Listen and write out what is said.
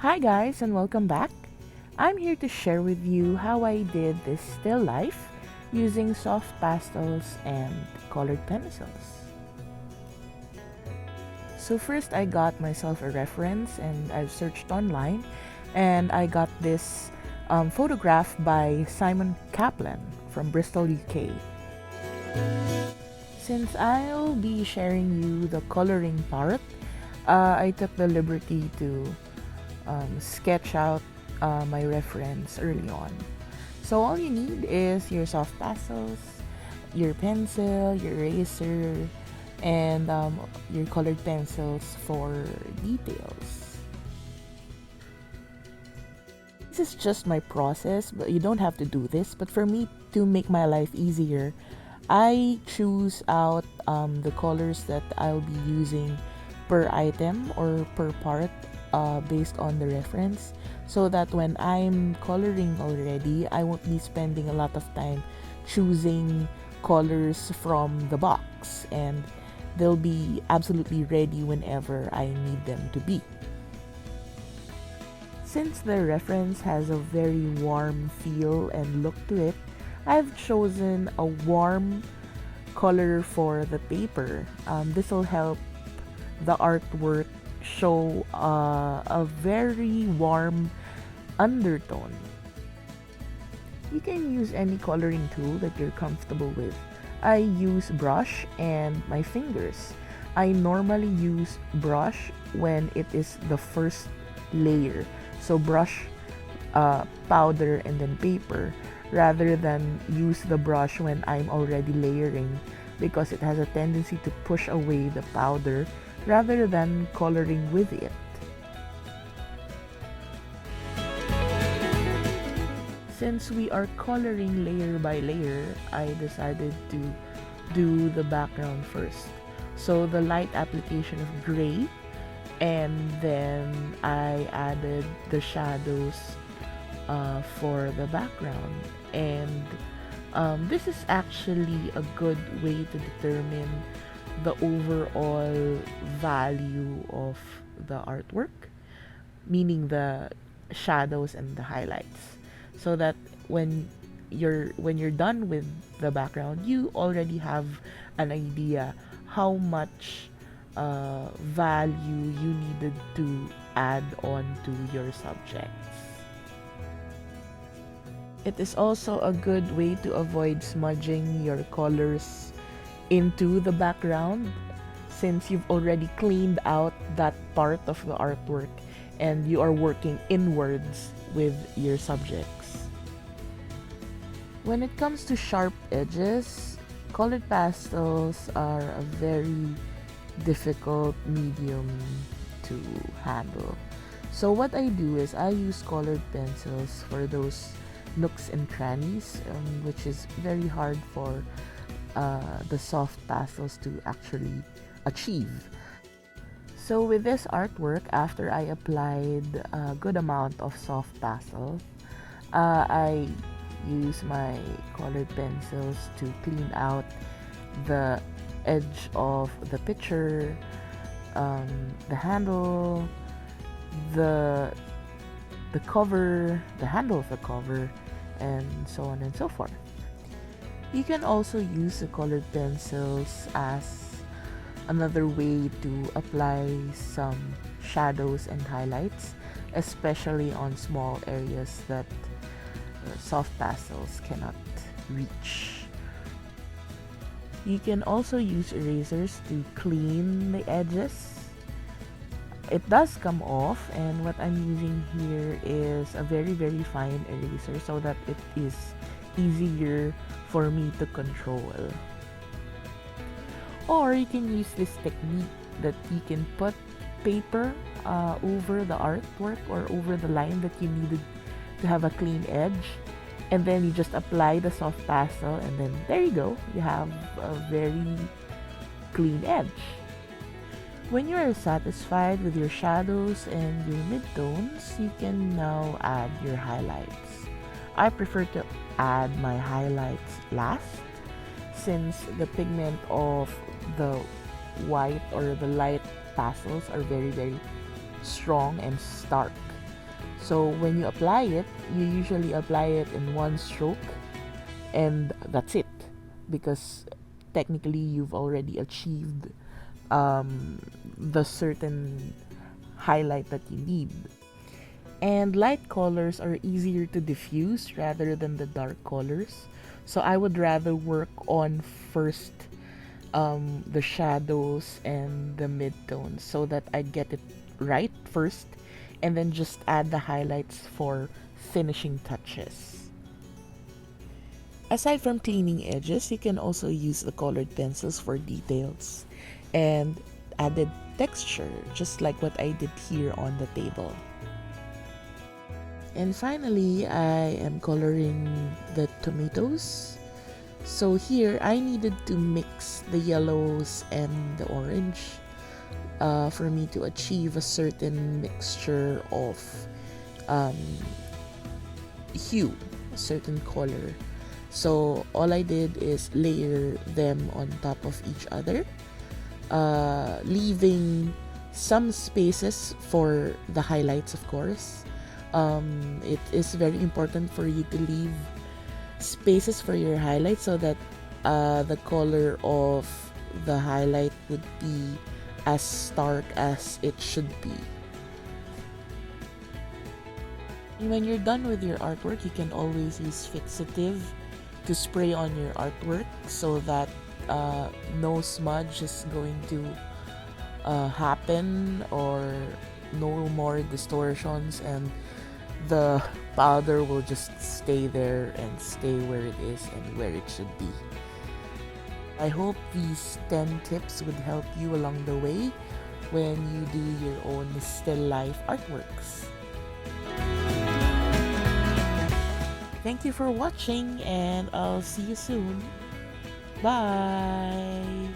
Hi guys and welcome back. I'm here to share with you how I did this still life using soft pastels and colored pencils. So first I got myself a reference and I've searched online and I got this photograph by Simon Caplan from Bristol, UK. Since I'll be sharing you the coloring part, I took the liberty to sketch out my reference early on. So all you need is your soft pastels, your pencil, your eraser, and your colored pencils for details. This is just my process, but you don't have to do this. But for me, to make my life easier, I choose out the colors that I'll be using per item or per part based on the reference, so that when I'm coloring already, I won't be spending a lot of time choosing colors from the box, and they'll be absolutely ready whenever I need them to be. Since the reference has a very warm feel and look to it, I've chosen a warm color for the paper. This will help the artwork show a very warm undertone. You can use any coloring tool that you're comfortable with. I use brush and my fingers. I normally use brush when it is the first layer. So brush, powder, and then paper, rather than use the brush when I'm already layering, because it has a tendency to push away the powder rather than coloring with it. Since we are coloring layer by layer, I decided to do the background first. So the light application of gray, and then I added the shadows for the background. And this is actually a good way to determine the overall value of the artwork, meaning the shadows and the highlights, so that when you're done with the background, you already have an idea how much value you needed to add on to your subjects. It is also a good way to avoid smudging your colors into the background, since you've already cleaned out that part of the artwork and you are working inwards with your subjects. When it comes to sharp edges, colored pastels are a very difficult medium to handle. So what I do is I use colored pencils for those nooks and crannies, which is very hard for the soft pastels to actually achieve. So with this artwork, after I applied a good amount of soft pastel, I use my colored pencils to clean out the edge of the picture, the handle, the cover, the handle of the cover, and so on and so forth. You can also use the colored pencils as another way to apply some shadows and highlights, especially on small areas that soft pastels cannot reach. You can also use erasers to clean the edges. It does come off, and what I'm using here is a very fine eraser, so that it is easier for me to control. Or you can use this technique that you can put paper over the artwork or over the line that you needed to have a clean edge, and then you just apply the soft pastel, and then there you go, you have a very clean edge. When you are satisfied with your shadows and your midtones, you can now add your highlights. I prefer to add my highlights last, since the pigment of the white or the light pastels are very strong and stark. So when you apply it, you usually apply it in one stroke, and that's it, because technically you've already achieved the certain highlight that you need. And light colors are easier to diffuse rather than the dark colors. So I would rather work on first the shadows and the midtones so that I get it right first, and then just add the highlights for finishing touches. Aside from cleaning edges, you can also use the colored pencils for details and added texture, just like what I did here on the table. And finally, I am coloring the tomatoes. So here, I needed to mix the yellows and the orange for me to achieve a certain mixture of um, hue, a certain color. So all I did is layer them on top of each other, leaving some spaces for the highlights, of course. It is very important for you to leave spaces for your highlights so that the color of the highlight would be as stark as it should be. And when you're done with your artwork, you can always use fixative to spray on your artwork so that no smudge is going to happen, or no more distortions, and the powder will just stay there and stay where it is and where it should be. I hope these 10 tips would help you along the way when you do your own still life artworks. Thank you for watching, and I'll see you soon. Bye!